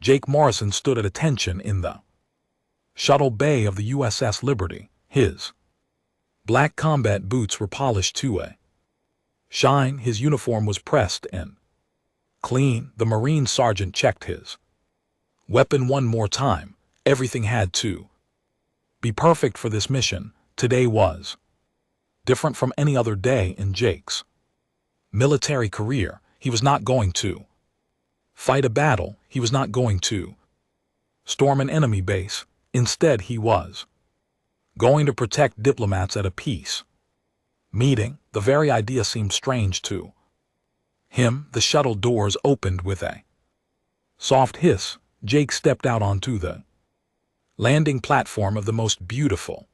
Jake Morrison stood at attention in the shuttle bay of the USS Liberty. His black combat boots were polished to a shine, his uniform was pressed and clean. The Marine sergeant checked his weapon one more time. Everything had to be perfect for this mission. Today was different from any other day in Jake's military career. He was not going to fight a battle. He was not going to storm an enemy base. Instead, he was going to protect diplomats at a peace meeting. The very idea seemed strange to him. The shuttle doors opened with a soft hiss. Jake stepped out onto the landing platform of the most beautiful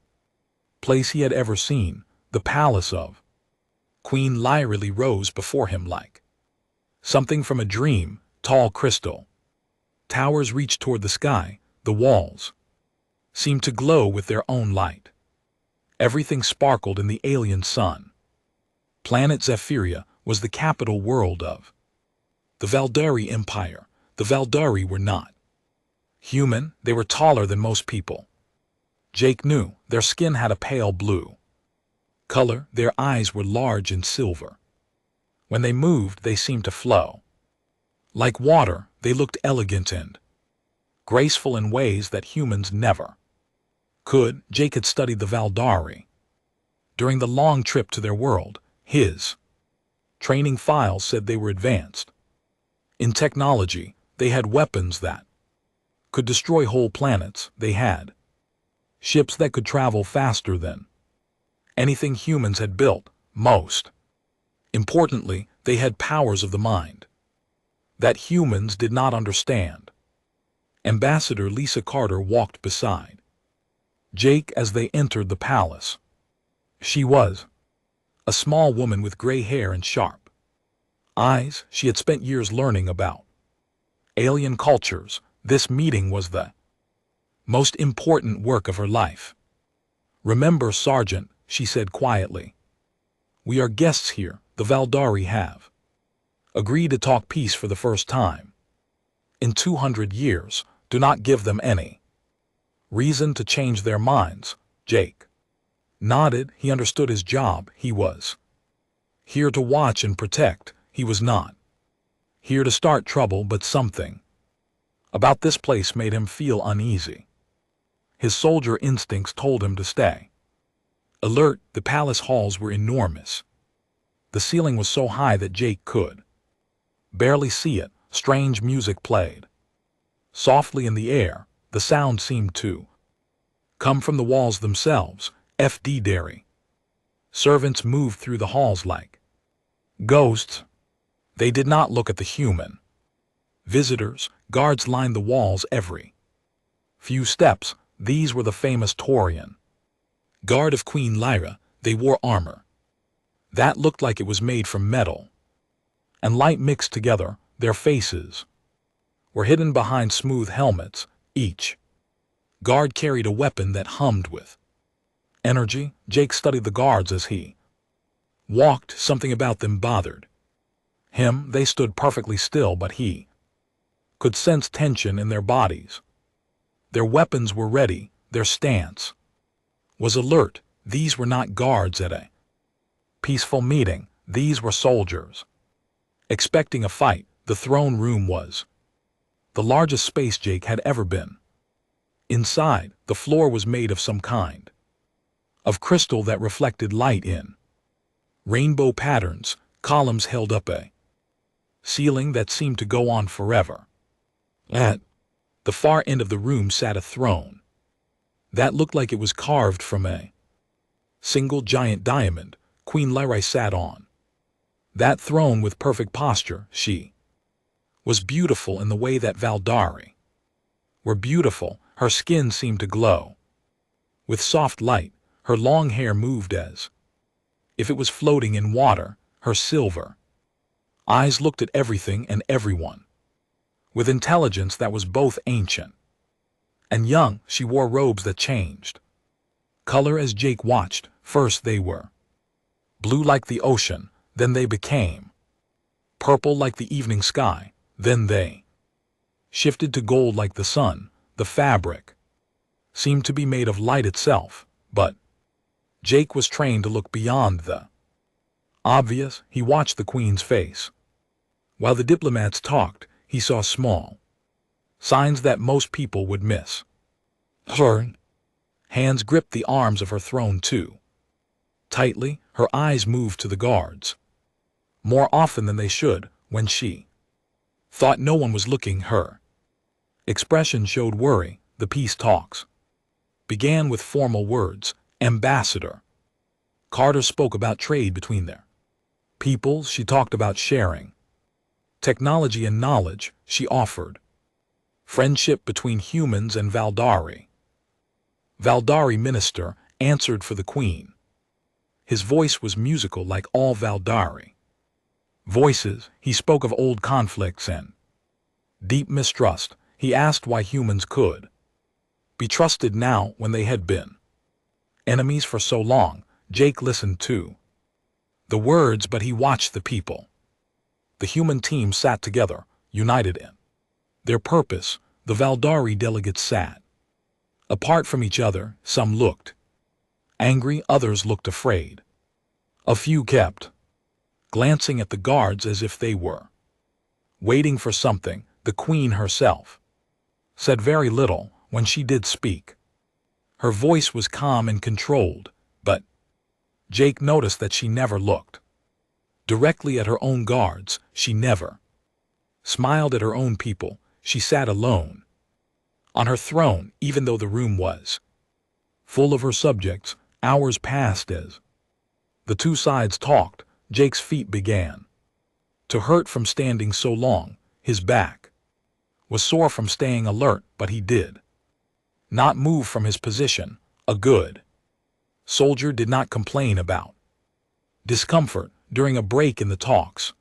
place he had ever seen. The palace of Queen Lyra rose before him like something from a dream. Tall crystal towers reached toward the sky. The walls seemed to glow with their own light. Everything sparkled in the alien sun. Planet Zephyria was the capital world of the Valdari Empire. The Valdari were not human. They were taller than most people. Jake knew. Their skin had a pale blue color. Their eyes were large and silver. When they moved, they seemed to flow like water. They looked elegant and graceful in ways that humans never could. Jake had studied the Valdari during the long trip to their world. His training files said they were advanced in technology. They had weapons that could destroy whole planets. They had ships that could travel faster than anything humans had built. Most importantly, they had powers of the mind that humans did not understand. Ambassador Lisa Carter walked beside Jake as they entered the palace. She was a small woman with gray hair and sharp eyes. She had spent years learning about alien cultures. This meeting was the most important work of her life. "Remember, Sergeant," she said quietly, "we are guests here. The Valdari have agreed to talk peace for the first time in 200 years. Do not give them any reason to change their minds." Jake nodded. He understood his job. He was here to watch and protect. He was not here to start trouble, but something about this place made him feel uneasy. His soldier instincts told him to stay alert. The palace halls were enormous. The ceiling was so high that Jake could barely see it. Strange music played softly in the air. The sound seemed to come from the walls themselves. F.D. Dairy servants moved through the halls like ghosts. They did not look at the human visitors. Guards lined the walls every few steps. These were the famous Taurian guard of Queen Lyra. They wore armor that looked like it was made from metal and light mixed together. Their faces were hidden behind smooth helmets. Each guard carried a weapon that hummed with energy. Jake studied the guards as he walked. Something about them bothered him. They stood perfectly still, but he could sense tension in their bodies. Their weapons were ready. Their stance was alert. These were not guards at a peaceful meeting. These were soldiers expecting a fight. The throne room was the largest space Jake had ever been. Inside, the floor was made of some kind of crystal that reflected light in rainbow patterns. Columns held up a ceiling that seemed to go on forever. At the far end of the room sat a throne that looked like it was carved from a single giant diamond. Queen Lyra sat on that throne with perfect posture. She was beautiful in the way that Valdari were beautiful. Her skin seemed to glow with soft light. Her long hair moved as if it was floating in water. Her silver eyes looked at everything and everyone with intelligence that was both ancient and young. She wore robes that changed color as Jake watched. First they were blue like the ocean, then they became purple like the evening sky, then they shifted to gold like the sun. The fabric seemed to be made of light itself, but Jake was trained to look beyond the obvious. He watched the Queen's face. While the diplomats talked, he saw small signs that most people would miss. Her hands gripped the arms of her throne too tightly. Her eyes moved to the guards more often than they should when she thought no one was looking. Her expression showed worry. The peace talks began with formal words. Ambassador Carter spoke about trade between their peoples. She talked about sharing technology and knowledge. She offered friendship between humans and Valdari. Valdari minister answered for the Queen. His voice was musical like all Valdari voices. He spoke of old conflicts and deep mistrust. He asked why humans could be trusted now when they had been enemies for so long. Jake listened to the words, but he watched the people. The human team sat together, united in their purpose. The Valdari delegates sat apart from each other. Some looked angry, others looked afraid. A few kept glancing at the guards as if they were waiting for something. The Queen herself said very little. When she did speak, her voice was calm and controlled, but Jake noticed that she never looked directly at her own guards. She never smiled at her own people. She sat alone on her throne, even though the room was full of her subjects. Hours passed as the two sides talked. Jake's feet began to hurt from standing so long. His back was sore from staying alert, but he did not move from his position. A good soldier did not complain about discomfort. During a break in the talks,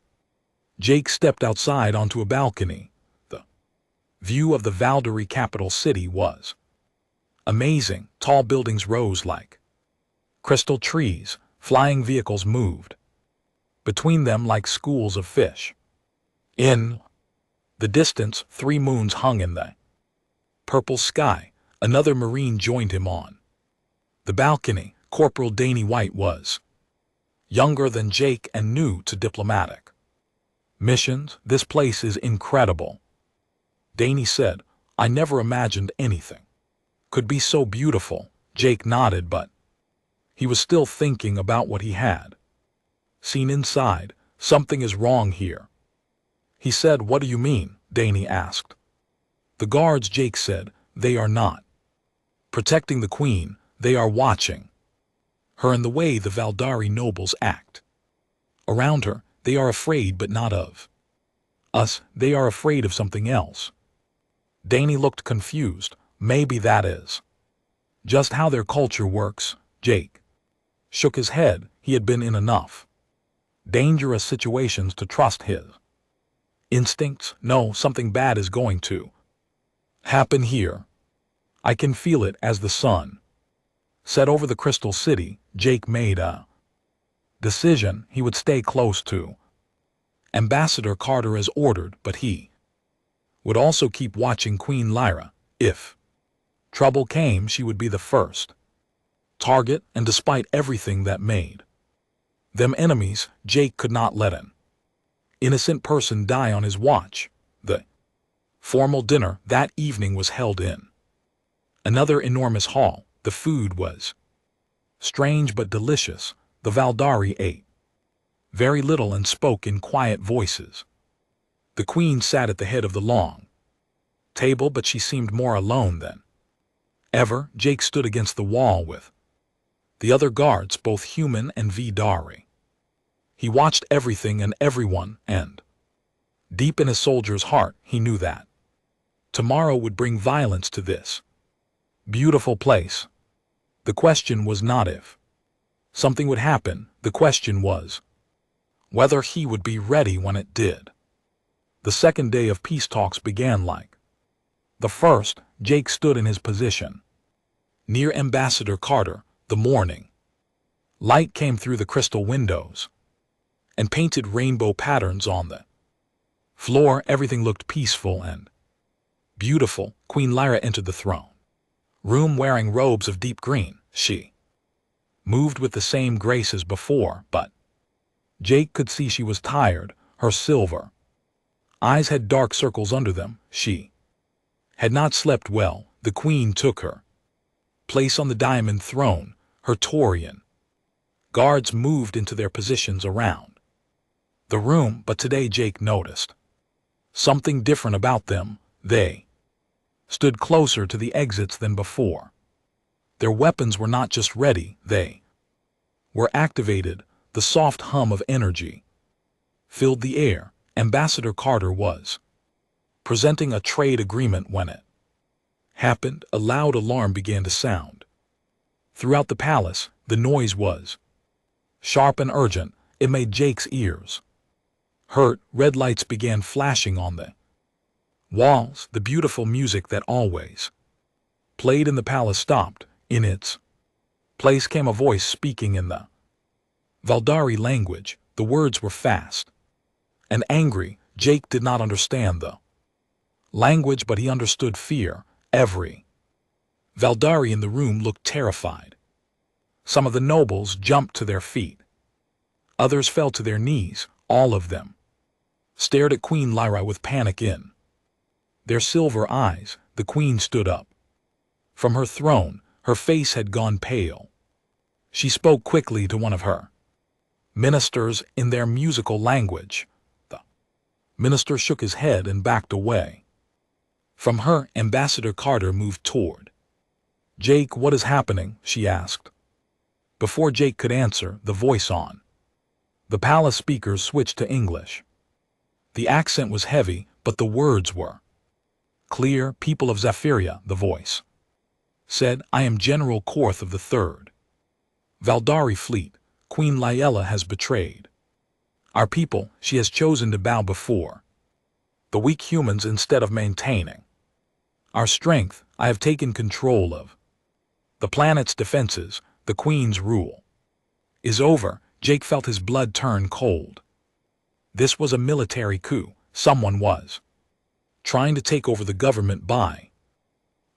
Jake stepped outside onto a balcony. The view of the Valdari capital city was amazing. Tall buildings rose like crystal trees. Flying vehicles moved between them like schools of fish. In the distance, 3 moons hung in the purple sky. Another Marine joined him on the balcony. Corporal Danny White was younger than Jake and new to diplomatic missions. This place is incredible, Danny said. I never imagined anything could be so beautiful. Jake nodded, but he was still thinking about what he had seen inside. Something is wrong here, he said. What do you mean? Danny asked. The guards, Jake said. They are not protecting the Queen. They are watching her in the way the Valdari nobles act around her. They are afraid, but not of us. They are afraid of something else. Danny looked confused. Maybe that is just how their culture works. Jake shook his head. He had been in enough dangerous situations to trust his instincts. No, something bad is going to happen here. I can feel it. As the sun set over the Crystal City, Jake made a decision. He would stay close to Ambassador Carter as ordered, but he would also keep watching Queen Lyra. If trouble came, she would be the first target, and despite everything that made them enemies, Jake could not let an innocent person die on his watch. The formal dinner that evening was held in another enormous hall. The food was strange but delicious. The Valdari ate very little and spoke in quiet voices. The Queen sat at the head of the long table, but she seemed more alone than ever. Jake stood against the wall with the other guards, both human and Valdari. He watched everything and everyone, and deep in his soldier's heart, he knew that tomorrow would bring violence to this beautiful place. The question was not if something would happen. The question was whether he would be ready when it did. The second day of peace talks began like the first. Jake stood in his position near Ambassador Carter. The morning light came through the crystal windows and painted rainbow patterns on the floor. Everything looked peaceful and beautiful, Queen Lyra entered the throne room wearing robes of deep green. She moved with the same grace as before, but Jake could see she was tired. Her silver eyes had dark circles under them. She had not slept well. The queen took her place on the diamond throne. Her Taurian guards moved into their positions around the room, but today Jake noticed something different about them. They stood closer to the exits than before. Their weapons were not just ready, they were activated. The soft hum of energy filled the air. Ambassador Carter was presenting a trade agreement. When it happened, a loud alarm began to sound throughout the palace. The noise was sharp and urgent. It made Jake's ears hurt. Red lights began flashing on the walls. The beautiful music that always played in the palace stopped. In its place came a voice speaking in the Valdari language. The words were fast and angry. Jake did not understand the language, but he understood fear. Every Valdari in the room looked terrified. Some of the nobles jumped to their feet. Others fell to their knees. All of them stared at Queen Lyra with panic in their silver eyes. The queen stood up from her throne. Her face had gone pale. She spoke quickly to one of her ministers in their musical language. The minister shook his head and backed away from her. Ambassador Carter moved toward Jake. What is happening? She asked. Before Jake could answer, the voice on the palace speakers switched to English. The accent was heavy, but the words were clear. People of Zephyria, the voice said, I am General Korth of the 3rd Valdari Fleet. Queen Lyella has betrayed our people. She has chosen to bow before the weak humans instead of maintaining our strength. I have taken control of the planet's defenses. The queen's rule is over. Jake felt his blood turn cold. This was a military coup. Someone was trying to take over the government by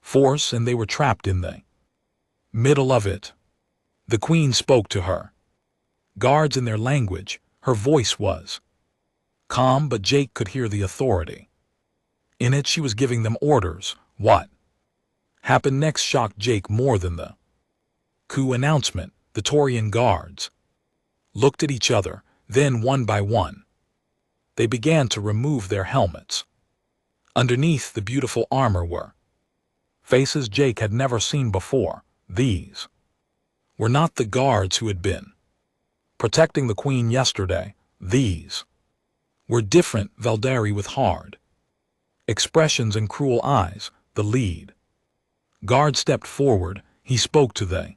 force, and they were trapped in the middle of it. The queen spoke to her guards in their language. Her voice was calm, but Jake could hear the authority in it. She was giving them orders. What happened next shocked Jake more than the coup announcement. The Taurian guards looked at each other. Then, one by one, they began to remove their helmets. Underneath the beautiful armor were faces Jake had never seen before. These were not the guards who had been protecting the queen yesterday. These were different Valdari with hard expressions and cruel eyes. The lead guard stepped forward. He spoke to the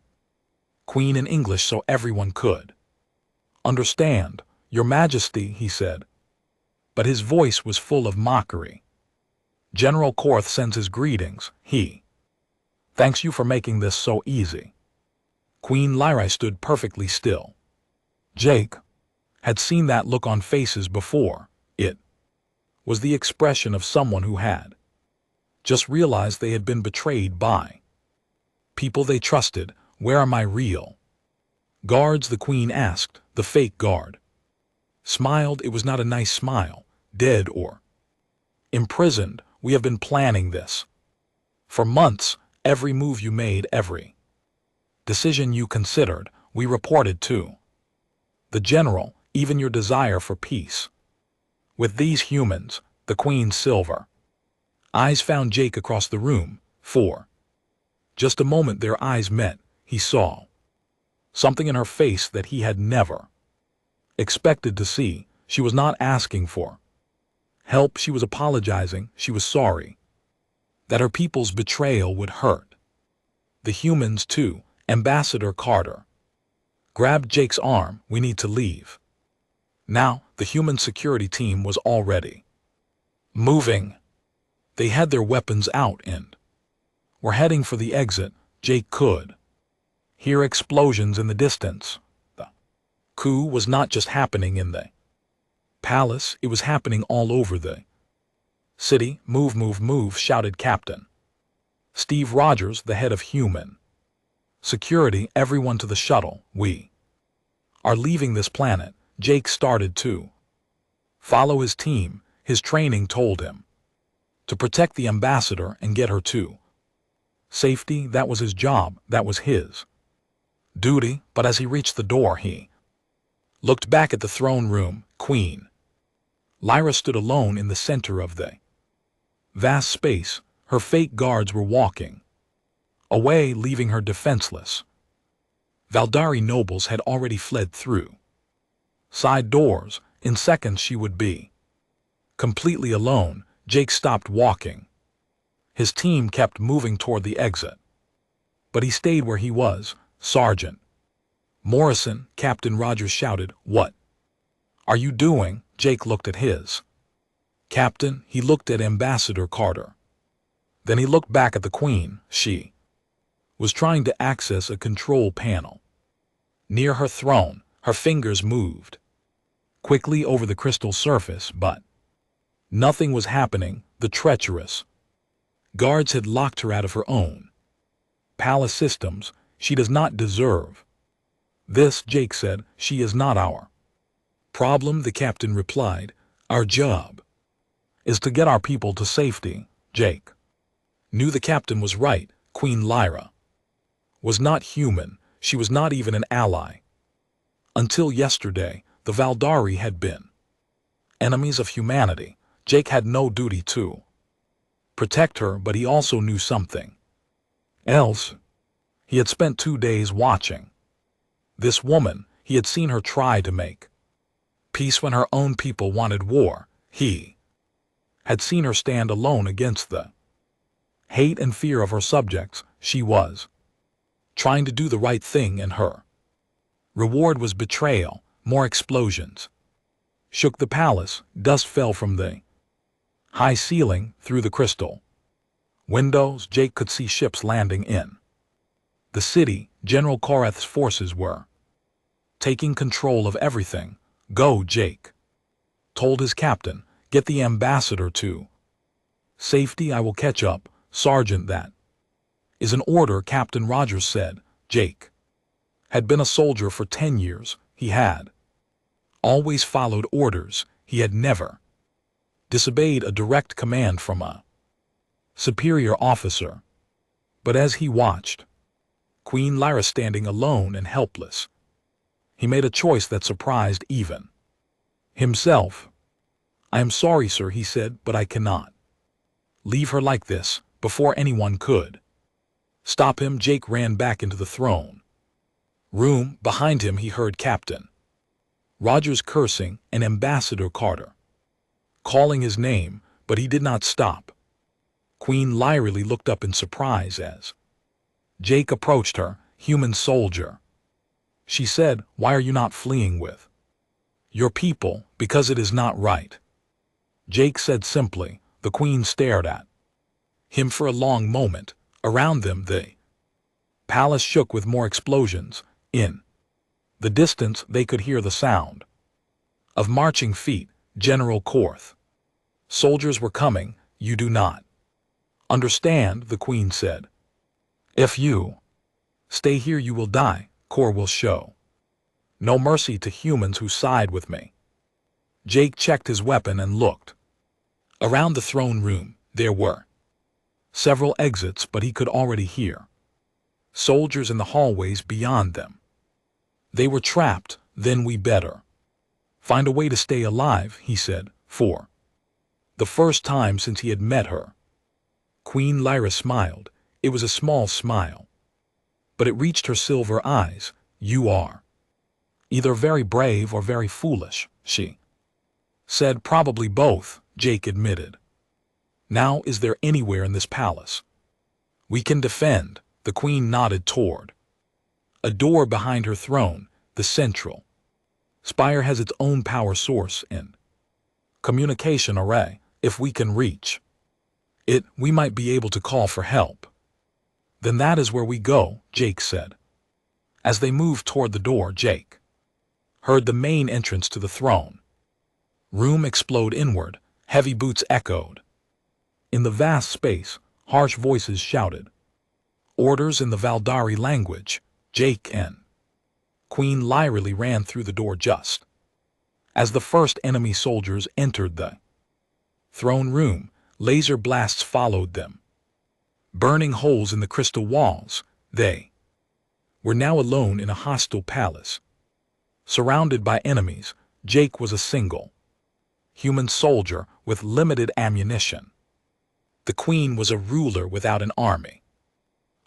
queen in English so everyone could understand. Your Majesty, he said, but his voice was full of mockery. General Korth sends his greetings. He thanks you for making this so easy. Queen Lyra stood perfectly still. Jake had seen that look on faces before. It was the expression of someone who had just realized they had been betrayed by people they trusted. Where are my real guards? The queen asked. The fake guard smiled. It was not a nice smile. Dead or imprisoned. We have been planning this for months. Every move you made, every decision you considered, we reported to the general, even your desire for peace with these humans. The queen's silver eyes found Jake across the room. For just a moment their eyes met. He saw something in her face that he had never expected to see. She was not asking for help. She was apologizing. She was sorry that her people's betrayal would hurt the humans too. Ambassador Carter grabbed Jake's arm. We need to leave now. The human security team was already moving. They had their weapons out and were heading for the exit. Jake could hear explosions in the distance. The coup was not just happening in the palace, it was happening all over the City, move, move, move, shouted Captain Steve Rogers, the head of human security. Everyone to the shuttle. We are leaving this planet. Jake started to follow his team. His training told him to protect the ambassador and get her to safety. That was his job. That was his duty. But as he reached the door, he looked back at the throne room. Queen Lyra stood alone in the center of the vast space. Her fake guards were walking away, leaving her defenseless. Valdari nobles had already fled through side doors. In seconds she would be completely alone. Jake stopped walking. His team kept moving toward the exit, but he stayed where he was. Sergeant Morrison, Captain Rogers shouted, "What are you doing?" Jake looked at his captain. He looked at Ambassador Carter. Then he looked back at the Queen. She was trying to access a control panel near her throne. Her fingers moved quickly over the crystal surface, but nothing was happening. The treacherous guards had locked her out of her own palace systems. She does not deserve this, Jake said. She is not our problem, the captain replied. Our job is to get our people to safety. Jake knew the captain was right. Queen Lyra was not human. She was not even an ally. Until yesterday, the Valdari had been enemies of humanity. Jake had no duty to protect her, but he also knew something else. He had spent 2 days watching this woman. He had seen her try to make peace when her own people wanted war. He had seen her stand alone against the hate and fear of her subjects. She was trying to do the right thing, and her reward was betrayal. More explosions shook the palace. Dust fell from the high ceiling through the crystal windows. Jake could see ships landing in the city. General Korath's forces were taking control of everything. Go, Jake told his captain. Get the ambassador to safety. I will catch up. Sergeant, that is an order, Captain Rogers said. Jake had been a soldier for 10 years. He had always followed orders. He had never disobeyed a direct command from a superior officer. But as he watched Queen Lyra standing alone and helpless, he made a choice that surprised even himself. I am sorry, sir, he said, but I cannot leave her like this. Before anyone could stop him, Jake ran back into the throne room. Behind him, he heard Captain Rogers cursing and Ambassador Carter calling his name, but he did not stop. Queen Lyra looked up in surprise as Jake approached her. Human soldier, she said, why are you not fleeing with your people? Because it is not right, Jake said simply. The Queen stared at him for a long moment. Around them, the palace shook with more explosions. In the distance, they could hear the sound of marching feet. General Korth, soldiers were coming. You do not understand, the Queen said. If you stay here, you will die. Kor will show no mercy to humans who side with me. Jake checked his weapon and looked around the throne room. There were several exits, but he could already hear soldiers in the hallways beyond them. They were trapped. Then we better find a way to stay alive, he said, for the first time since he had met her. Queen Lyra smiled. It was a small smile, but it reached her silver eyes. You are either very brave or very foolish, she said. Probably both, Jake admitted. Now, is there anywhere in this palace we can defend? The Queen nodded toward a door behind her throne. The central spire has its own power source and communication array. If we can reach it, we might be able to call for help. Then that is where we go, Jake said. As they moved toward the door, Jake heard the main entrance to the throne room explode inward. Heavy boots echoed In the vast space, harsh voices shouted. Orders in the Valdari language. Jake and Queen Lyra ran through the door just as the first enemy soldiers entered the throne room. Laser blasts followed them, burning holes in the crystal walls. They were now alone in a hostile palace. Surrounded by enemies, Jake was a single human soldier with limited ammunition. The queen was a ruler without an army.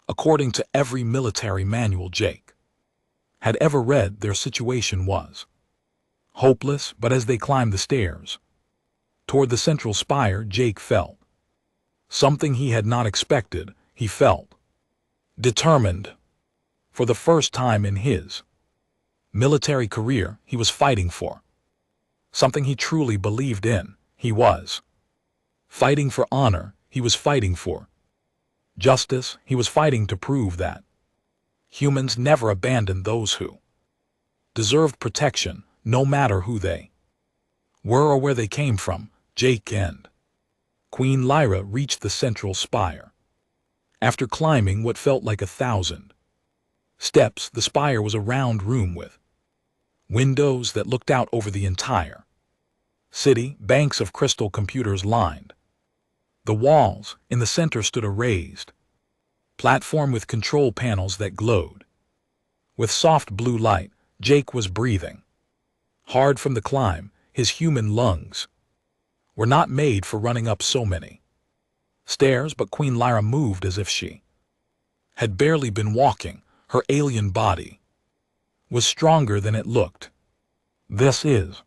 According to every military manual Jake had ever read, their situation was hopeless. But as they climbed the stairs toward the central spire, Jake felt something he had not expected. He felt determined. For the first time in his military career, he was fighting for something he truly believed in. He was fighting for honor. He was fighting for justice. He was fighting to prove that humans never abandoned those who deserved protection, no matter who they were or where they came from. Jake and Queen Lyra reached the central spire. After climbing what felt like 1,000 steps, the spire was a round room with windows that looked out over the entire city. Banks of crystal computers lined the walls. In the center stood a raised platform with control panels that glowed with soft blue light. Jake was breathing hard from the climb. His human lungs were not made for running up so many stairs, but Queen Lyra moved as if she had barely been walking. Her alien body was stronger than it looked. This is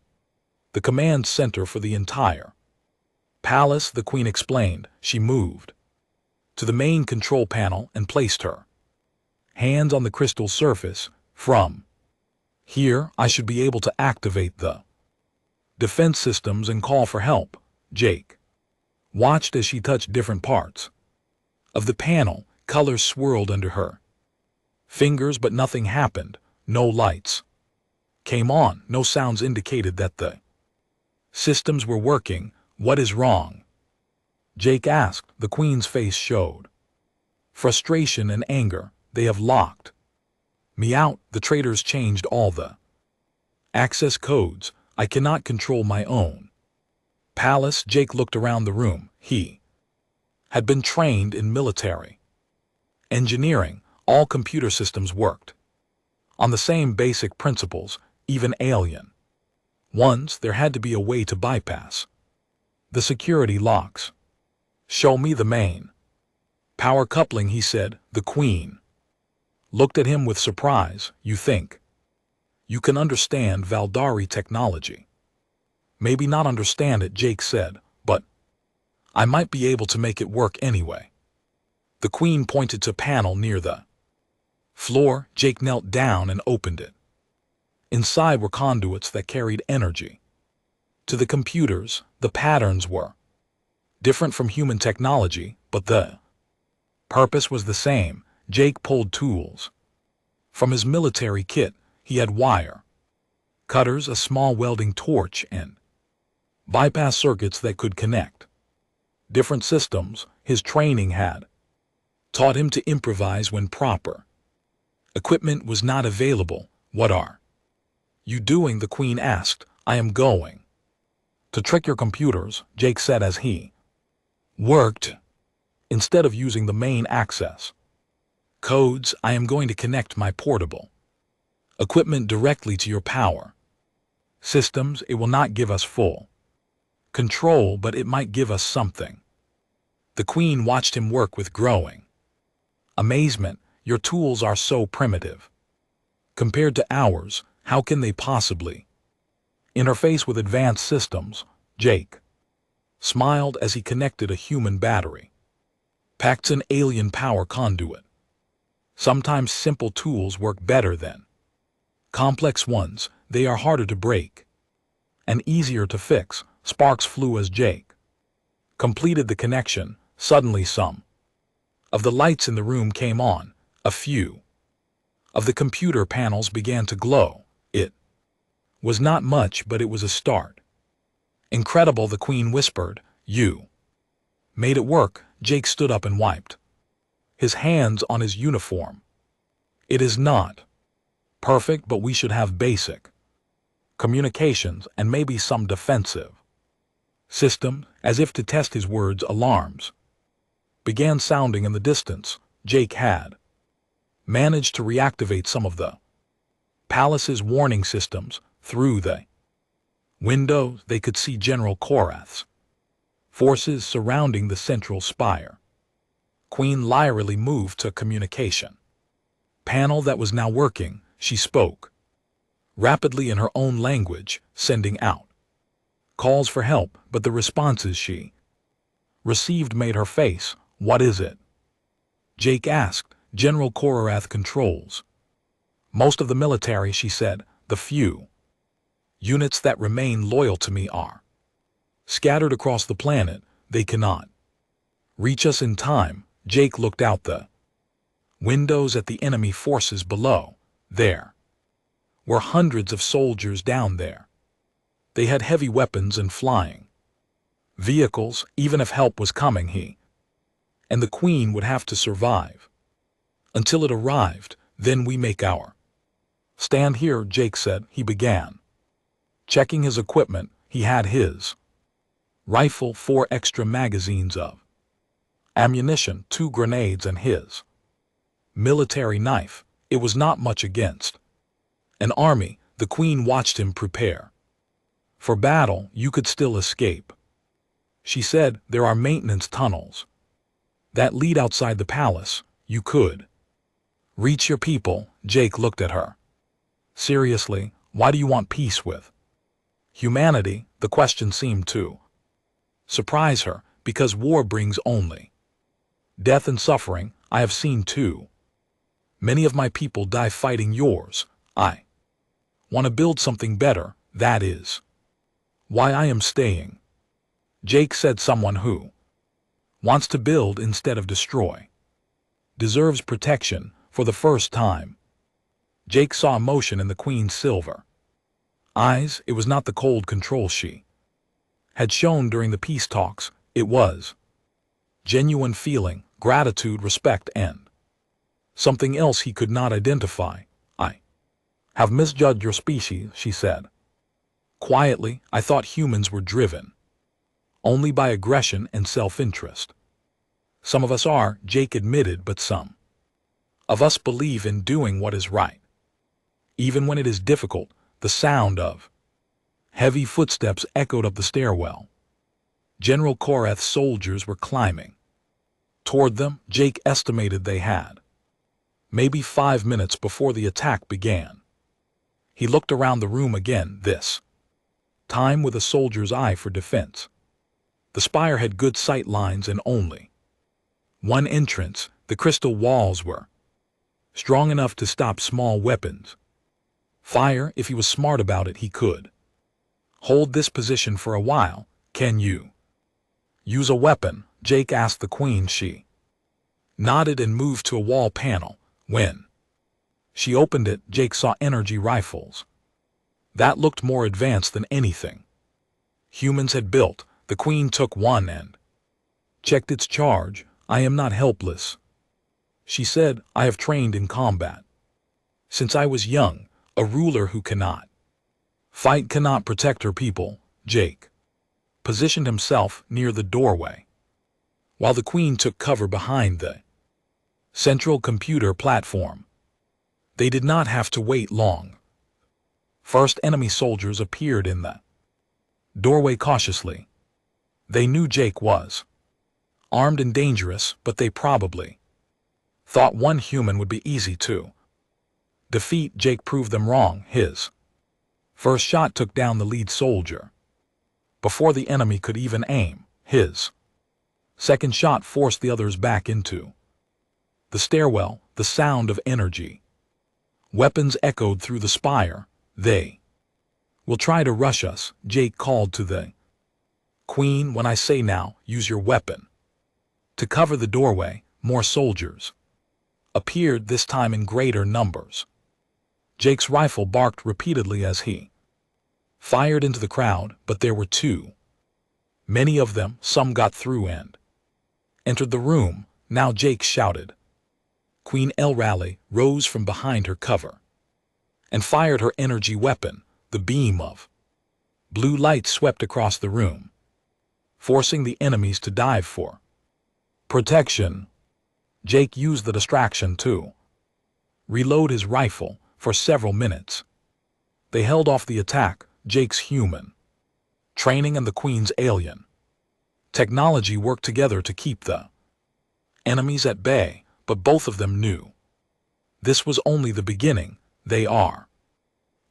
the command center for the entire palace, the queen explained. She moved to the main control panel and placed her hands on the crystal surface. From here, I should be able to activate the defense systems and call for help. Jake watched as she touched different parts of the panel. Colors swirled under her fingers, but nothing happened. No lights came on. No sounds indicated that the systems were working. What is wrong? Jake asked. The queen's face showed frustration and anger. They have locked me out. The traitors changed all the access codes. I cannot control my own palace. Jake looked around the room. He had been trained in military engineering. All computer systems worked on the same basic principles, even alien ones. There had to be a way to bypass the security locks. Show me the main power coupling, he said. The queen looked at him with surprise. You think you can understand Valdari technology? Maybe not understand it, Jake said, but I might be able to make it work anyway. The queen pointed to a panel near the floor. Jake knelt down and opened it. Inside were conduits that carried energy to the computers. The patterns were different from human technology, but the purpose was the same. Jake pulled tools from his military kit. He had wire cutters, a small welding torch, and bypass circuits that could connect different systems. His training had taught him to improvise when proper equipment was not available. What are you doing? The queen asked. I am going to trick your computers, Jake said as he worked. Instead of using the main access codes, I am going to connect my portable equipment directly to your power systems. It will not give us full control, but it might give us something. The queen watched him work with growing amazement. Your tools are so primitive compared to ours. How can they possibly interface with advanced systems? Jake smiled as he connected a human battery packed to an alien power conduit. Sometimes simple tools work better than complex ones. They are harder to break and easier to fix. Sparks flew as Jake completed the connection. Suddenly some of the lights in the room came on. A few of the computer panels began to glow. It was not much, but it was a start. Incredible, the queen whispered. You Made it work. Jake stood up and wiped his hands on his uniform. It is not perfect, but we should have basic communications and maybe some defensive system, as if to test his words. Alarms began sounding in the distance. Jake had managed to reactivate some of the palace's warning systems. Through the window, they could see General Korath's forces surrounding the central spire. Queen Lyrily moved to a communication panel that was now working. She spoke rapidly in her own language, sending out calls for help, but the responses she received made her face. What is it? Jake asked. General Korath controls most of the military, she said. The few units that remain loyal to me are scattered across the planet. They cannot reach us in time. Jake looked out the windows at the enemy forces below. There were hundreds of soldiers down there. They had heavy weapons and flying vehicles. Even if help was coming, he and the Queen would have to survive until it arrived. Then we make our stand here, Jake said. He began checking his equipment. He had his rifle, 4 extra magazines of ammunition, 2 grenades, and his military knife. It was not much against an army. The Queen watched him prepare for battle. You could still escape, she said. There are maintenance tunnels that lead outside the palace. You could reach your people. Jake looked at her. Seriously, why do you want peace with humanity? The question seemed to surprise her. Because war brings only death and suffering. I have seen too many of my people die fighting yours. I want to build something better. That is why I am staying. Jake said, someone who wants to build instead of destroy deserves protection. For the first time, Jake saw emotion in the Queen's silver eyes. It was not the cold control she had shown during the peace talks. It was genuine feeling, gratitude, respect, and something else he could not identify. I have misjudged your species, she said quietly. I thought humans were driven only by aggression and self-interest. Some of us are, Jake admitted, but some of us believe in doing what is right, even when it is difficult. The sound of heavy footsteps echoed up the stairwell. General Korath's soldiers were climbing toward them. Jake estimated they had maybe 5 minutes before the attack began. He looked around the room again, this time with a soldier's eye for defense. The spire had good sight lines and only one entrance. The crystal walls were strong enough to stop small weapons fire. If he was smart about it, he could hold this position for a while. Can you use a weapon? Jake asked the Queen. She nodded and moved to a wall panel. When she opened it, Jake saw energy rifles that looked more advanced than anything humans had built. The Queen took one and checked its charge. I am not helpless, she said. I have trained in combat since I was young. A ruler who cannot fight cannot protect her people. Jake positioned himself near the doorway while the Queen took cover behind the central computer platform. They did not have to wait long. First, enemy soldiers appeared in the doorway cautiously. They knew Jake was armed and dangerous, but they probably thought one human would be easy to defeat. Jake proved them wrong. His first shot took down the lead soldier before the enemy could even aim. His second shot forced the others back into the stairwell. The sound of energy weapons echoed through the spire. They will try to rush us, Jake called to the Queen. When I say now, use your weapon to cover the doorway. More soldiers appeared, this time in greater numbers. Jake's rifle barked repeatedly as he fired into the crowd, but there were too many of them. Some got through and entered the room. Now Jake shouted. Queen Elrally rose from behind her cover and fired her energy weapon. The beam of blue light swept across the room, forcing the enemies to dive for protection. Jake used the distraction to reload his rifle. For several minutes they held off the attack. Jake's human training and the Queen's alien technology worked together to keep the enemies at bay, but both of them knew this was only the beginning. They are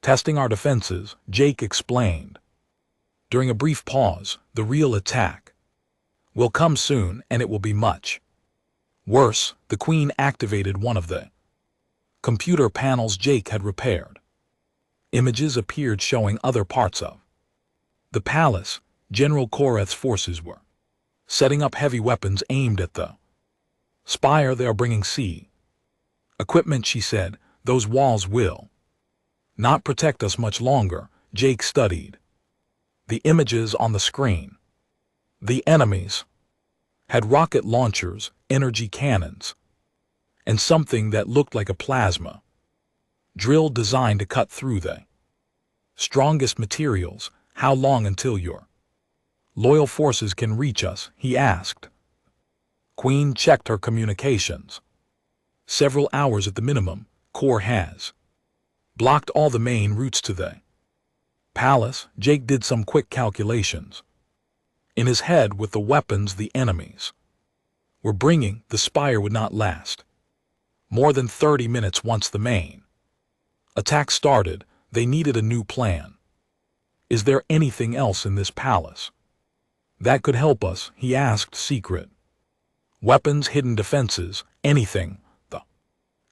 testing our defenses, Jake explained. During a brief pause, the real attack will come soon, and it will be much worse. The Queen activated one of the computer panels Jake had repaired. Images appeared showing other parts of the palace. General Koreth's forces were setting up heavy weapons aimed at the spire. They are bringing sea equipment, she said. Those walls will not protect us much longer. Jake studied the images on the screen. The enemies had rocket launchers, energy cannons, and something that looked like a plasma drill designed to cut through the strongest materials. How long until your loyal forces can reach us? He asked. Queen checked her communications. Several hours at the minimum. Kor has blocked all the main routes to the palace. Jake did some quick calculations in his head. With the weapons the enemies were bringing, the spire would not last more than 30 minutes. Once the main attack started, they needed a new plan. Is there anything else in this palace that could help us? He asked. Secret weapons, hidden defenses, anything. The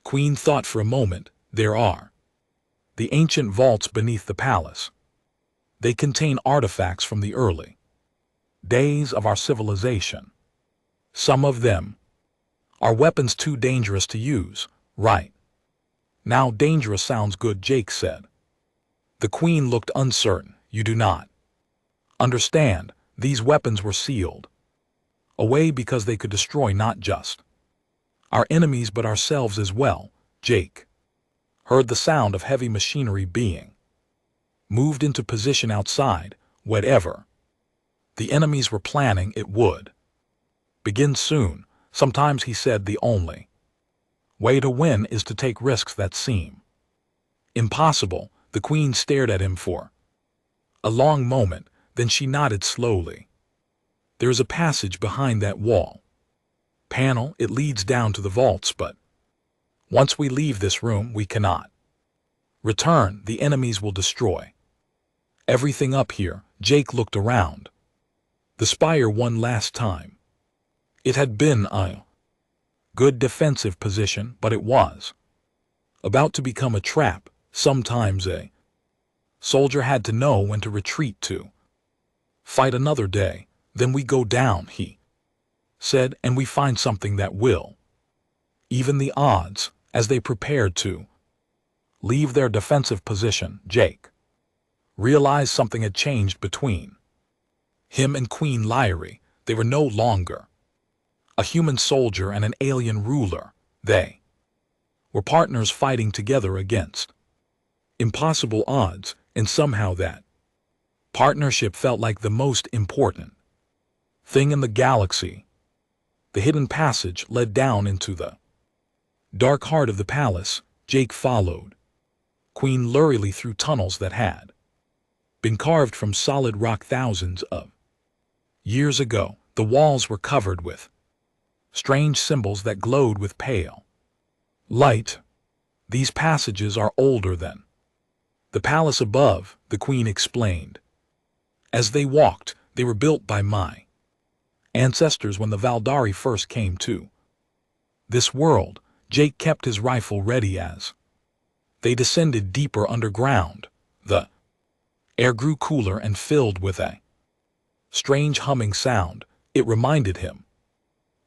Queen thought for a moment. There are the ancient vaults beneath the palace. They contain artifacts from the early days of our civilization. Some of them are weapons too dangerous to use right now. Dangerous sounds good, Jake said. The Queen looked uncertain. You do not understand. These weapons were sealed away because they could destroy not just our enemies but ourselves as well. Jake heard the sound of heavy machinery being moved into position outside. Whatever the enemies were planning, it would begin soon. Sometimes, he said, the only way to win is to take risks that seem impossible. The Queen stared at him for a long moment, then she nodded slowly. There is a passage behind that wall panel. It leads down to the vaults, but once we leave this room, we cannot return. The enemies will destroy everything up here. Jake looked around the spire one last time. It had been a good defensive position, but it was about to become a trap. Sometimes a soldier had to know when to retreat to fight another day. Then we go down, he said, and we find something that will even the odds. As they prepared to leave their defensive position, Jake realized something had changed between him and Queen Lyrie. They were no longer a human soldier and an alien ruler. They were partners fighting together against impossible odds, and somehow that partnership felt like the most important thing in the galaxy. The hidden passage led down into the dark heart of the palace. Jake followed Queen Lyrie through tunnels that had been carved from solid rock thousands of years ago. The walls were covered with strange symbols that glowed with pale light. These passages are older than the palace above, the Queen explained. As they walked, they were built by my ancestors when the Valdari first came to this world. Jake kept his rifle ready as they descended deeper underground. The air grew cooler and filled with a strange humming sound. It reminded him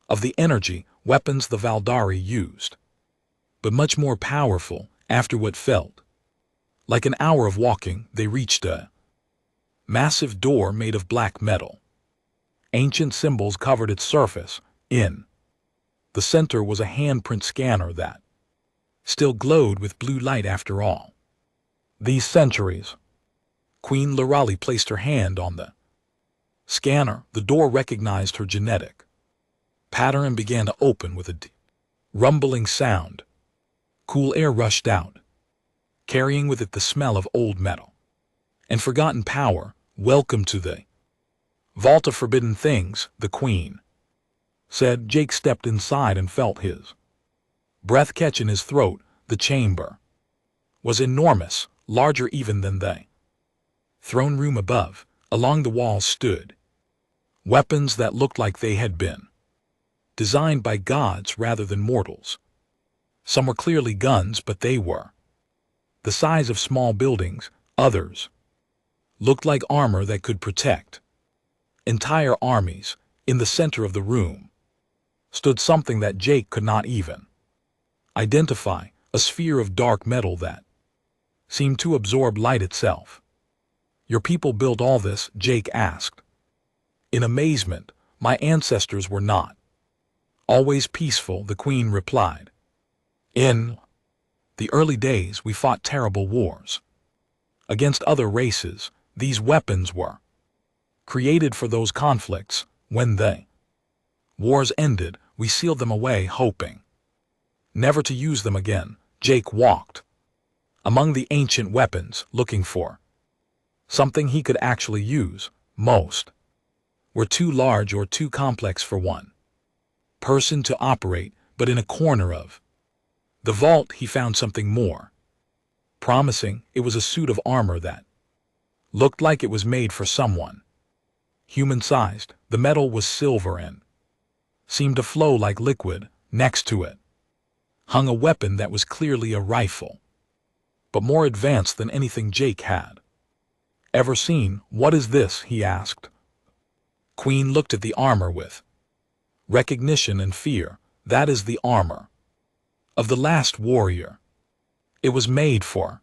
of the energy weapons the Valdari used, but much more powerful. After what felt like an hour of walking, they reached a massive door made of black metal. Ancient symbols covered its surface. In the center was a handprint scanner that still glowed with blue light after all these centuries. Queen Lorali placed her hand on the scanner. The door recognized her genetic pattern and began to open with a deep, rumbling sound. Cool air rushed out, carrying with it the smell of old metal and forgotten power. Welcome to the vault of forbidden things, the queen said. Jake stepped inside and felt his breath catch in his throat. The chamber was enormous, larger even than the throne room above. Along the walls stood weapons that looked like they had been designed by gods rather than mortals. Some were clearly guns, but they were the size of small buildings. Others looked like armor that could protect entire armies. In the center of the room stood something that Jake could not even identify, a sphere of dark metal that seemed to absorb light itself. Your people built all this? Jake asked in amazement. My ancestors were not always peaceful, the queen replied. In the early days, we fought terrible wars against other races. These weapons were created for those conflicts. When the wars ended, we sealed them away, hoping never to use them again. Jake walked among the ancient weapons, looking for something he could actually use. Most were too large or too complex for one person to operate, but in a corner of the vault he found something more promising. It was a suit of armor that looked like it was made for someone human-sized. The metal was silver and seemed to flow like liquid. Next to it hung a weapon that was clearly a rifle, but more advanced than anything Jake had ever seen. What is this? He asked. Queen looked at the armor with recognition and fear. That is the armor of the last warrior. It was made for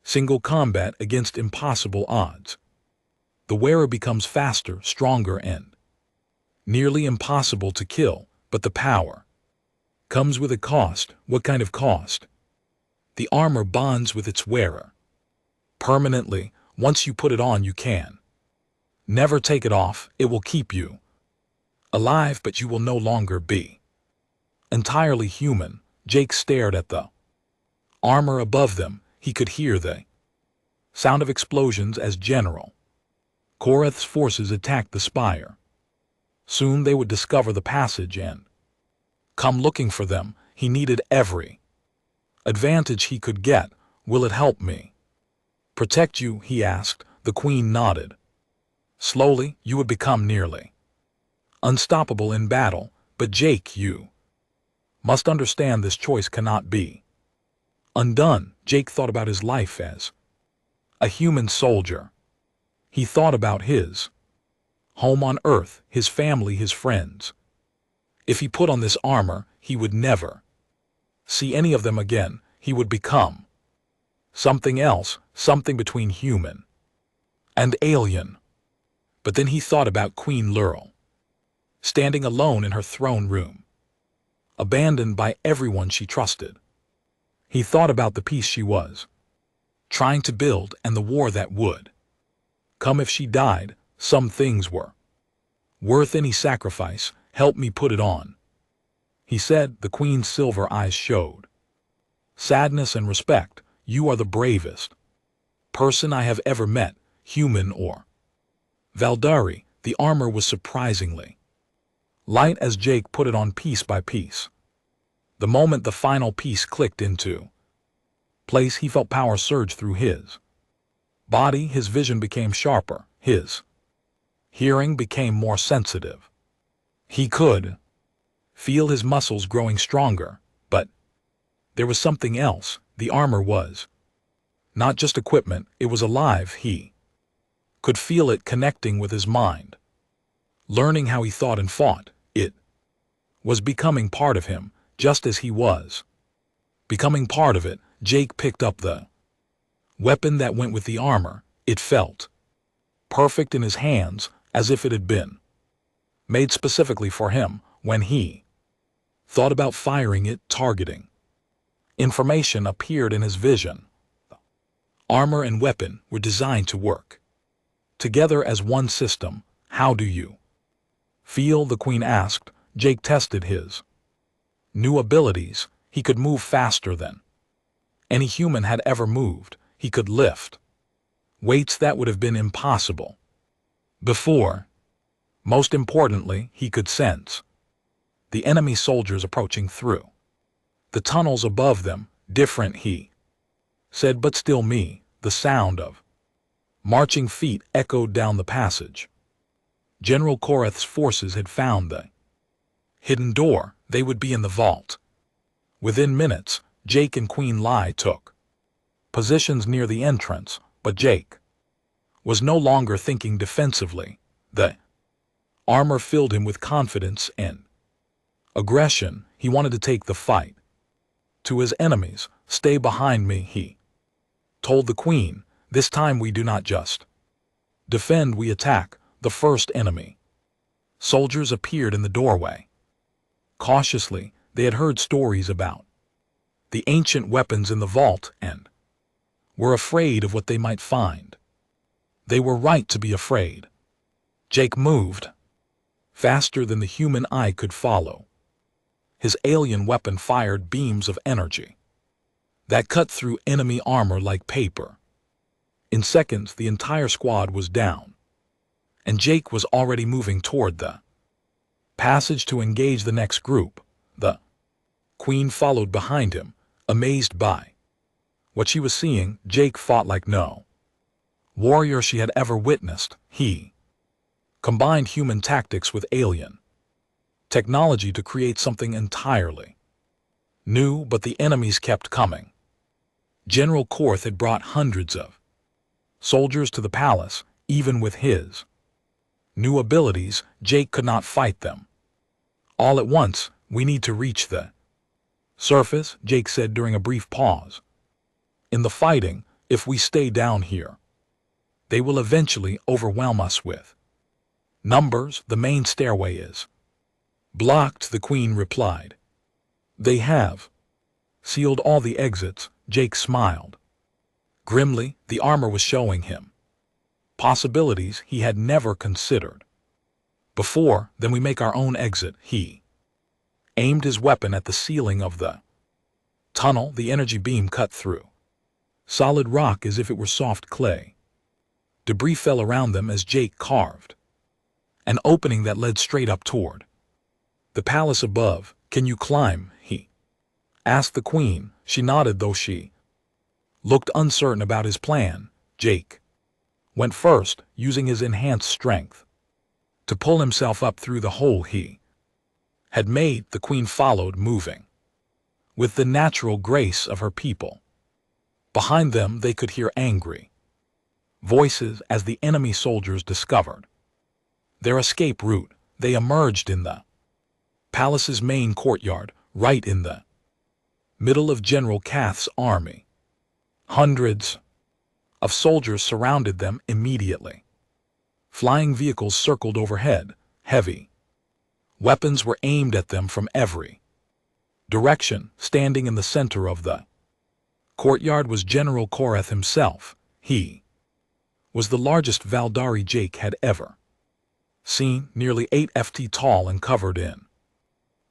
single combat against impossible odds. The wearer becomes faster, stronger, and nearly impossible to kill, but the power comes with a cost. What kind of cost? The armor bonds with its wearer permanently. Once you put it on, you can never take it off. It will keep you alive, but you will no longer be entirely human. Jake stared at the armor above them. He could hear the sound of explosions as General Korath's forces attacked the spire. Soon they would discover the passage and come looking for them. He needed every advantage he could get. Will it help me protect you? He asked. The queen nodded. Slowly, you would become nearly unstoppable in battle. But Jake, you must understand this choice cannot be undone. Jake thought about his life as a human soldier. He thought about his home on Earth, his family, his friends. If he put on this armor, he would never see any of them again. He would become something else, something between human and alien. But then he thought about Queen Laurel, standing alone in her throne room, abandoned by everyone she trusted. He thought about the peace she was trying to build and the war that would come if she died. Some things were worth any sacrifice. Help me put it on, he said. The queen's silver eyes showed sadness and respect. You are the bravest person I have ever met, human or Valdari. The armor was surprisingly light as Jake put it on piece by piece. The moment the final piece clicked into place, he felt power surge through his body. His vision became sharper. His hearing became more sensitive. He could feel his muscles growing stronger, but there was something else. The armor was not just equipment, it was alive. He could feel it connecting with his mind, learning how he thought and fought. It was becoming part of him, just as he was becoming part of it. Jake picked up the weapon that went with the armor. It felt perfect in his hands, as if it had been made specifically for him. when he thought about firing it, targeting. Information appeared in his vision. Armor and weapon were designed to work together as one system. How do you feel? The Queen asked. Jake tested his new abilities. He could move faster than any human had ever moved. He could lift weights that would have been impossible before. Most importantly, he could sense the enemy soldiers approaching through the tunnels above them. Different, he said, but still me. The sound of marching feet echoed down the passage. General Korath's forces had found the hidden door. They would be in the vault. Within minutes, Jake and Queen Lai took positions near the entrance, but Jake was no longer thinking defensively. The armor filled him with confidence and aggression. He wanted to take the fight to his enemies. Stay behind me, he told the Queen. This time we do not just defend, we attack. The first enemy soldiers appeared in the doorway. Cautiously, they had heard stories about the ancient weapons in the vault and were afraid of what they might find. They were right to be afraid. Jake moved faster than the human eye could follow. His alien weapon fired beams of energy that cut through enemy armor like paper. In seconds, the entire squad was down, and Jake was already moving toward the passage to engage the next group. The Queen followed behind him, amazed by what she was seeing. Jake fought like no warrior she had ever witnessed. He combined human tactics with alien technology to create something entirely new, but the enemies kept coming. General Korath had brought hundreds of soldiers to the palace. Even with his new abilities, Jake could not fight them all at once. We need to reach the surface, Jake said during a brief pause. In the fighting, if we stay down here, they will eventually overwhelm us with numbers. The main stairway is blocked, the Queen replied. They have sealed all the exits. Jake smiled grimly. The armor was showing him possibilities he had never considered before. Then we make our own exit. He aimed his weapon at the ceiling of the tunnel. The energy beam cut through solid rock as if it were soft clay. Debris fell around them as Jake carved an opening that led straight up toward the palace above. Can you climb? He asked the Queen. She nodded, though she looked uncertain about his plan. Jake went first, using his enhanced strength to pull himself up through the hole he had made. The Queen followed, moving with the natural grace of her people. Behind them, they could hear angry voices as the enemy soldiers discovered their escape route. They emerged in the palace's main courtyard, right in the middle of General Kath's army. Hundreds of soldiers surrounded them immediately. Flying vehicles circled overhead. Heavy weapons were aimed at them from every direction. Standing in the center of the courtyard was General Korath himself. He was the largest Valdari Jake had ever seen, nearly 8 feet tall and covered in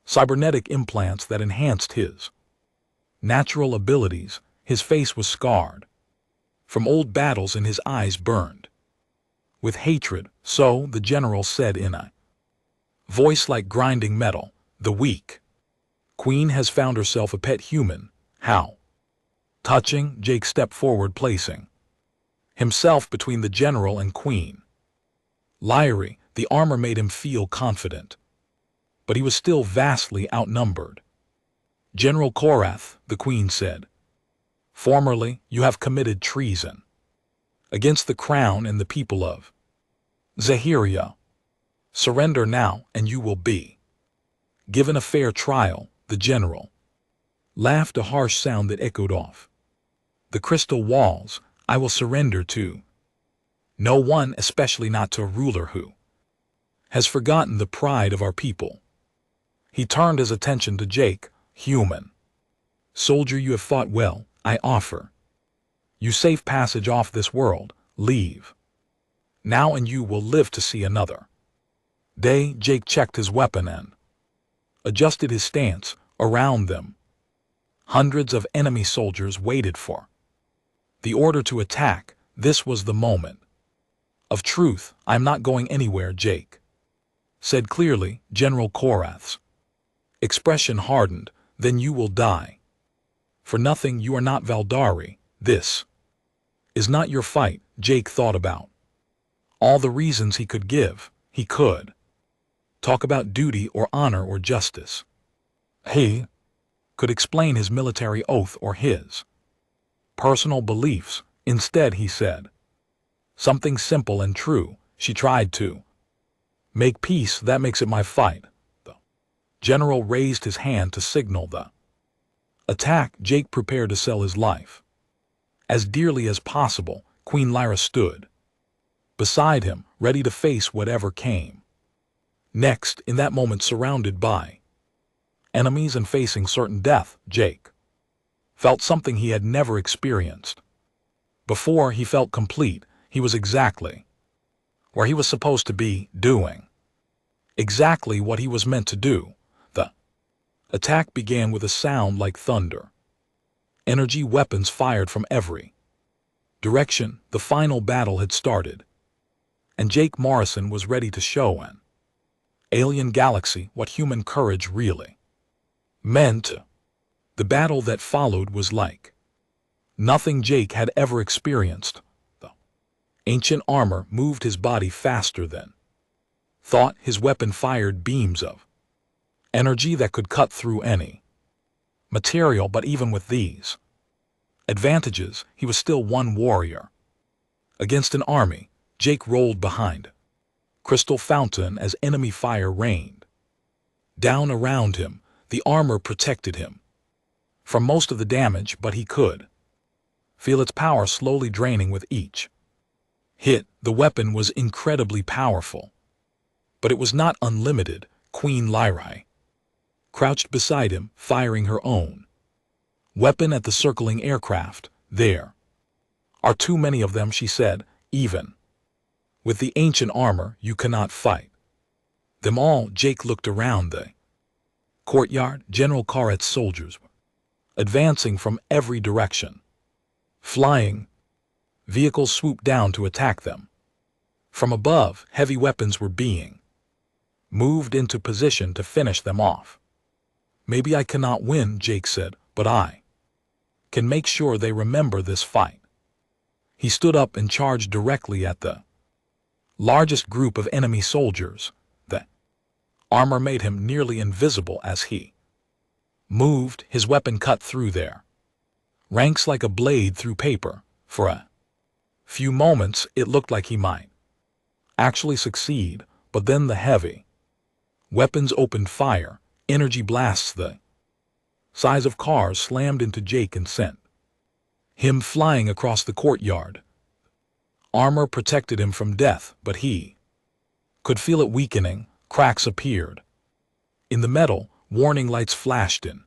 cybernetic implants that enhanced his natural abilities. His face was scarred from old battles and his eyes burned with hatred. So, the general said in a voice like grinding metal, the weak Queen has found herself a pet human. How touching. Jake stepped forward, placing himself between the general and Queen. Lyrie, the armor made him feel confident, but he was still vastly outnumbered. General Korath, the Queen said, formerly you have committed treason against the crown and the people of Zahiria. Surrender now, and you will be given a fair trial. The general laughed, a harsh sound that echoed off the crystal walls. I will surrender to no one, especially not to a ruler who has forgotten the pride of our people. He turned his attention to Jake. Human soldier, you have fought well. I offer you safe passage off this world. Leave now and you will live to see another day. Jake checked his weapon and adjusted his stance. Around them, hundreds of enemy soldiers waited for the order to attack. This was the moment of truth. I'm not going anywhere, Jake said clearly. General Korath's expression hardened. Then you will die for nothing. You are not Valdari. This is not your fight. Jake thought about all the reasons he could give. He could talk about duty or honor or justice. He could explain his military oath or his personal beliefs. Instead, he said something simple and true. She tried to make peace. That makes it my fight. The general raised his hand to signal the attack. Jake prepared to sell his life as dearly as possible. Queen Lyra stood beside him, ready to face whatever came next. In that moment, surrounded by enemies and facing certain death, Jake felt something he had never experienced before. He felt complete. He was exactly where he was supposed to be, doing exactly what he was meant to do. The attack began with a sound like thunder. Energy weapons fired from every direction. The final battle had started, and Jake Morrison was ready to show an alien galaxy what human courage really meant. The battle that followed was like nothing Jake had ever experienced. The ancient armor moved his body faster than thought. His weapon fired beams of energy that could cut through any material. But even with these advantages, he was still one warrior against an army. Jake rolled behind crystal fountain as enemy fire rained down around him. The armor protected him from most of the damage, but he could feel its power slowly draining with each hit. The weapon was incredibly powerful, but it was not unlimited. Queen Lyra crouched beside him, firing her own weapon at the circling aircraft. There are too many of them, she said. Even with the ancient armor, you cannot fight them all. Jake looked around the courtyard. General Korath's soldiers were advancing from every direction. Flying vehicles swooped down to attack them. From above, heavy weapons were being moved into position to finish them off. Maybe I cannot win, Jake said, but I can make sure they remember this fight. He stood up and charged directly at the largest group of enemy soldiers. The armor made him nearly invisible as he moved. His weapon cut through their ranks like a blade through paper. For a few moments, it looked like he might actually succeed, but then the heavy weapons opened fire. Energy blasts the size of cars slammed into Jake and sent him flying across the courtyard. Armor protected him from death, but he could feel it weakening. Cracks appeared in the metal. Warning lights flashed in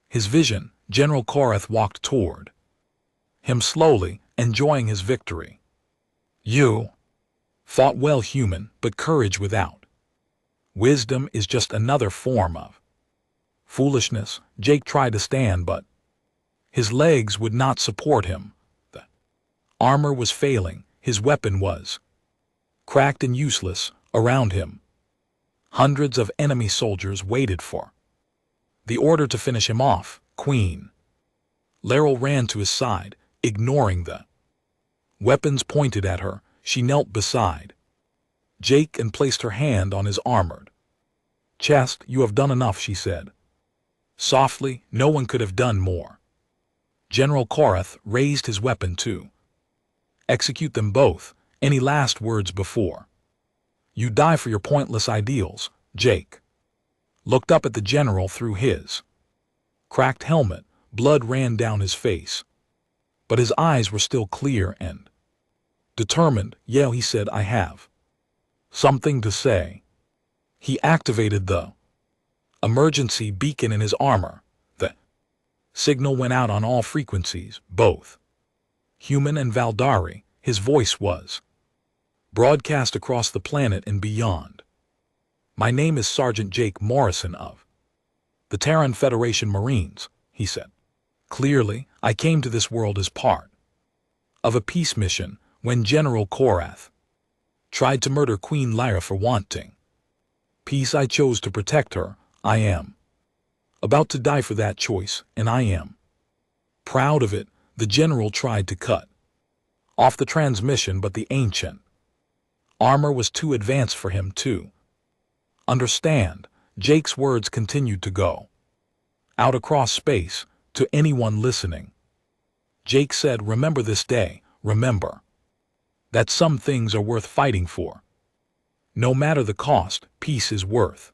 his vision. General Korath walked toward him slowly, enjoying his victory. You fought well, human, but courage without wisdom is just another form of foolishness. Jake tried to stand, but his legs would not support him. The armor was failing. His weapon was cracked and useless. Around him, hundreds of enemy soldiers waited for the order to finish him off. Queen Laryl ran to his side, ignoring the weapons pointed at her. She knelt beside Jake and placed her hand on his armored chest. You have done enough, she said softly. No one could have done more. General Korath raised his weapon to execute them both. Any last words before you die for your pointless ideals? Jake looked up at the general through his cracked helmet. Blood ran down his face, but his eyes were still clear and determined. Yeah, he said, I have something to say. He activated the Emergency beacon in his armor. The signal went out on all frequencies, both human and Valdari. His voice was broadcast across the planet and beyond. "My name is Sergeant Jake Morrison of the Terran Federation Marines," he said. "Clearly, I came to this world as part of a peace mission when General Korath tried to murder Queen Lyra for wanting peace. I chose to protect her. I am about to die for that choice, and I am proud of it." The general tried to cut off the transmission, but the ancient armor was too advanced for him to understand. Jake's words continued to go out across space to anyone listening. Jake said, "Remember this day. Remember that some things are worth fighting for. No matter the cost, peace is worth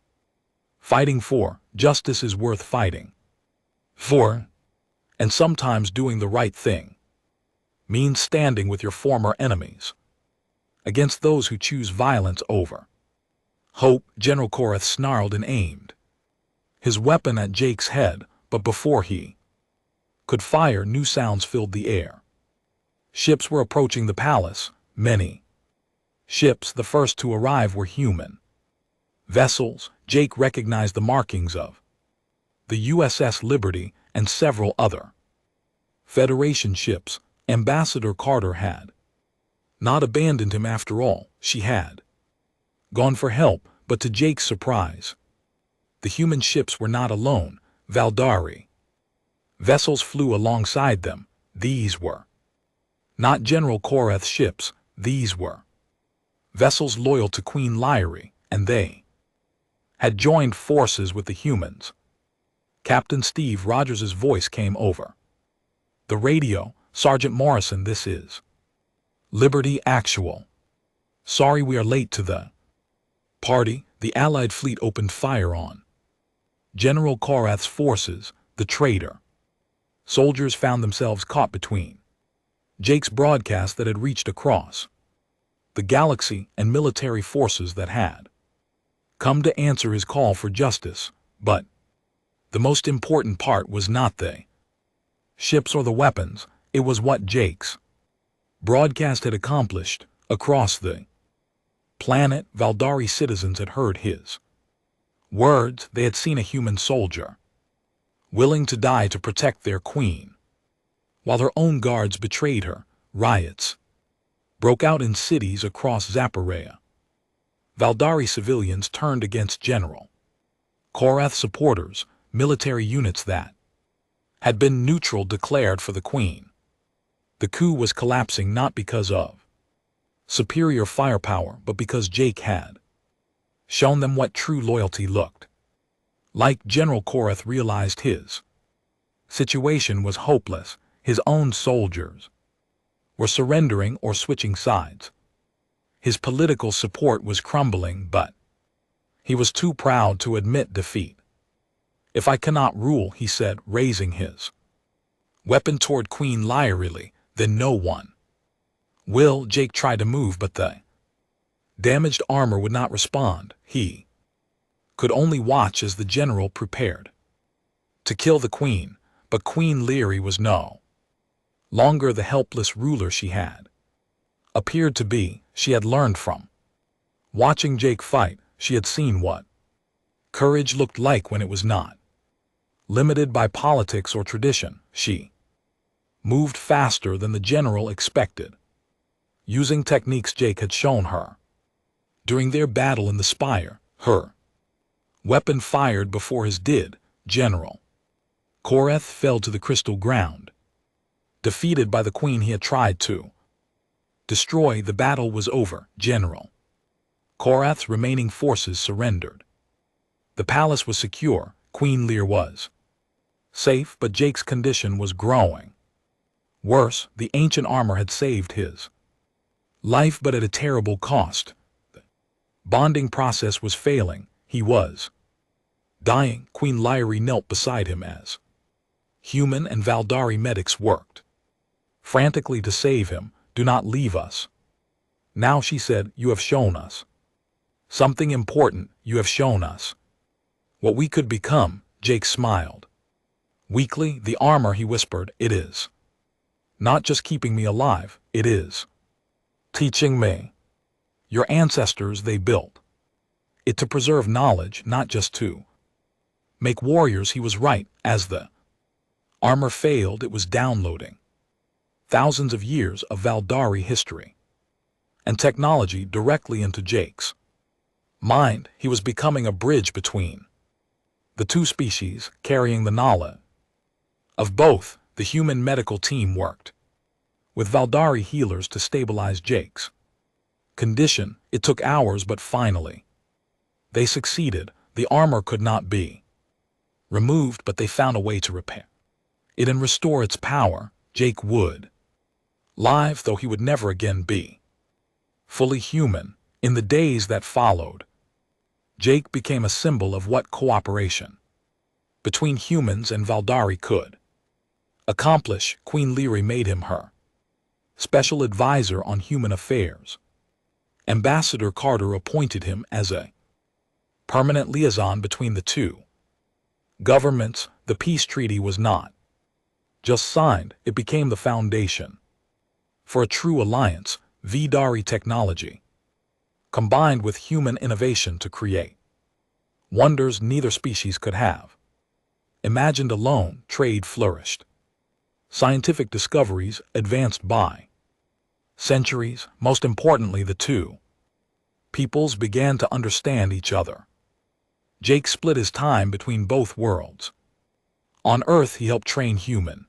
fighting for, justice is worth fighting for, and sometimes doing the right thing means standing with your former enemies against those who choose violence over hope." General Korath snarled and aimed his weapon at Jake's head, but before he could fire, new sounds filled the air. Ships were approaching the palace. Many ships, the first to arrive, were human vessels. Jake recognized the markings of the USS Liberty and several other Federation ships. Ambassador Carter had not abandoned him after all. She had gone for help, but to Jake's surprise, the human ships were not alone. Valdari vessels flew alongside them. These were not General Korath's ships. These were vessels loyal to Queen Lyra, and they had joined forces with the humans. Captain Steve Rogers' voice came over the radio. "Sergeant Morrison, this is Liberty Actual. Sorry we are late to the party." The Allied fleet opened fire on General Korath's forces. The traitor soldiers found themselves caught between Jake's broadcast that had reached across the galaxy and military forces that had come to answer his call for justice. But the most important part was not the ships or the weapons. It was what Jake's broadcast had accomplished across the planet. Valdari citizens had heard his words. They had seen a human soldier willing to die to protect their queen, while their own guards betrayed her. Riots broke out in cities across Zaporizhia. Valdari civilians turned against General Korath supporters. Military units that had been neutral declared for the queen. The coup was collapsing not because of superior firepower, but because Jake had shown them what true loyalty looked like. General Korath realized his situation was hopeless. His own soldiers were surrendering or switching sides. His political support was crumbling, but he was too proud to admit defeat. "If I cannot rule," he said, raising his weapon toward Queen Lyra, "then no one will." Jake tried to move, but the damaged armor would not respond. He could only watch as the general prepared to kill the queen, but Queen Lyra was no longer the helpless ruler she had appeared to be. She had learned from watching Jake fight. She had seen what courage looked like when it was not limited by politics or tradition. She moved faster than the general expected, using techniques Jake had shown her during their battle in the Spire. Her weapon fired before his did. General Korath fell to the crystal ground, defeated by the queen he had tried to destroy. The battle was over. General Korath's remaining forces surrendered. The palace was secure. Queen Lyra was safe, but Jake's condition was growing worse. The ancient armor had saved his life, but at a terrible cost. The bonding process was failing. He was dying. Queen Lyra knelt beside him as human and Valdari medics worked frantically to save him. "Do not leave us now," she said. "You have shown us something important. You have shown us What we could become, Jake smiled. Weakly, the armor, he whispered, it is. Not just keeping me alive, it is. Teaching me. Your ancestors, they built it to preserve knowledge, not just to make warriors. He was right. As the armor failed, it was downloading thousands of years of Valdari history and technology directly into Jake's mind. He was becoming a bridge between the two species, carrying the knowledge of both. The human medical team worked with Valdari healers to stabilize Jake's condition. It took hours, but finally they succeeded. The armor could not be removed, but they found a way to repair it and restore its power. Jake would live, though he would never again be fully human. In the days that followed, Jake became a symbol of what cooperation between humans and Valdari could accomplish. Queen Leary made him her special advisor on human affairs. Ambassador Carter appointed him as a permanent liaison between the two governments. The peace treaty was not just signed, it became the foundation for a true alliance. Valdari technology combined with human innovation to create wonders neither species could have imagined alone. Trade flourished. Scientific discoveries advanced by centuries. Most importantly, the two peoples began to understand each other. Jake split his time between both worlds. On Earth, he helped train human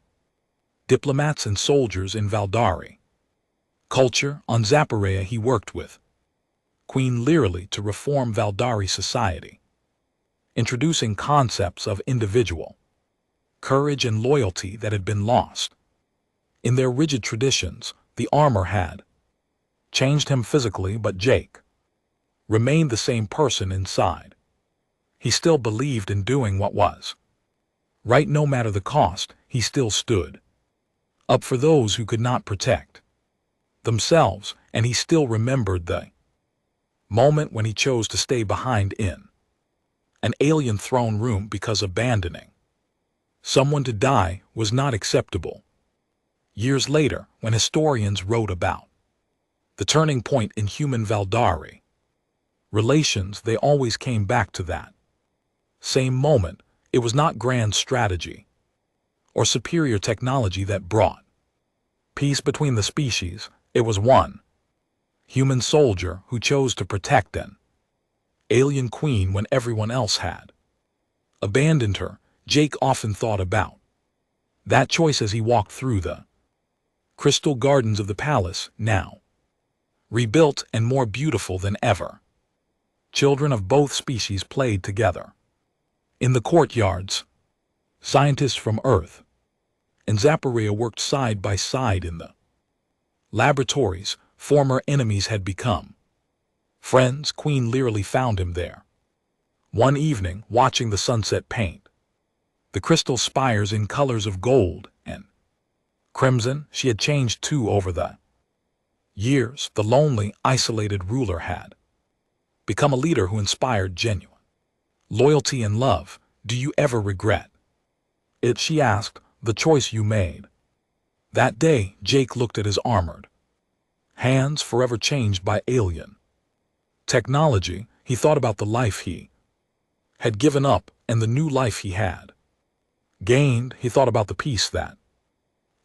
diplomats and soldiers in Valdari culture. On Zaporea, he worked with Queen Leary to reform Valdari society, introducing concepts of individual courage and loyalty that had been lost in their rigid traditions. The armor had changed him physically, but Jake remained the same person inside. He still believed in doing what was right no matter the cost. He still stood up for those who could not protect themselves, and he still remembered the moment when he chose to stay behind in an alien throne room because abandoning someone to die was not acceptable. Years later, when historians wrote about the turning point in human Valdari relations, they always came back to that same moment. It was not grand strategy or superior technology that brought peace between the species. It was one human soldier who chose to protect an alien queen when everyone else had abandoned her. Jake often thought about that choice as he walked through the crystal gardens of the palace, now rebuilt and more beautiful than ever. Children of both species played together in the courtyards. Scientists from Earth and Zaporea worked side by side in the laboratories. Former enemies had become friends. Queen Leary found him there one evening, watching the sunset paint the crystal spires in colors of gold and crimson. She had changed too over the years. The lonely, isolated ruler had become a leader who inspired genuine loyalty and love. Do you ever regret it? She asked. The choice you made that day. Jake looked at his armored hands, forever changed by alien technology. He thought about the life he had given up and the new life he had gained. He thought about the peace that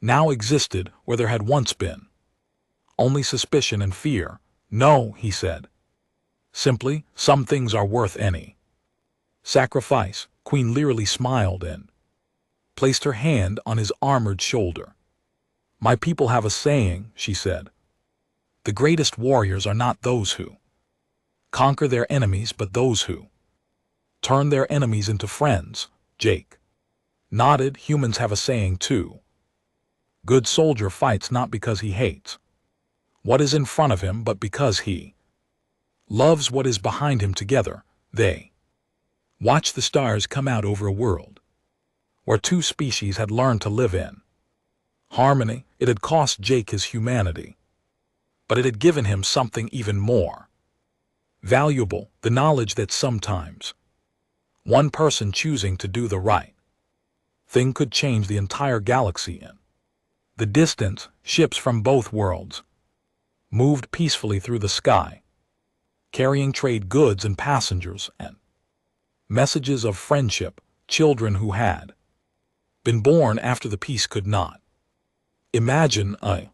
now existed where there had once been only suspicion and fear. No, he said simply, some things are worth any sacrifice. Queen Leary smiled and placed her hand on his armored shoulder. My people have a saying, she said. The greatest warriors are not those who conquer their enemies, but those who turn their enemies into friends. Jake nodded. Humans have a saying too. Good soldier fights not because he hates what is in front of him, but because he loves what is behind him. Together, they watch the stars come out over a world where two species had learned to live in harmony. It had cost Jake his humanity, but it had given him something even more valuable, the knowledge that sometimes One person choosing to do the right thing could change the entire galaxy. In the distance, ships from both worlds moved peacefully through the sky, carrying trade goods and passengers and messages of friendship. Children who had been born after the peace could not imagine a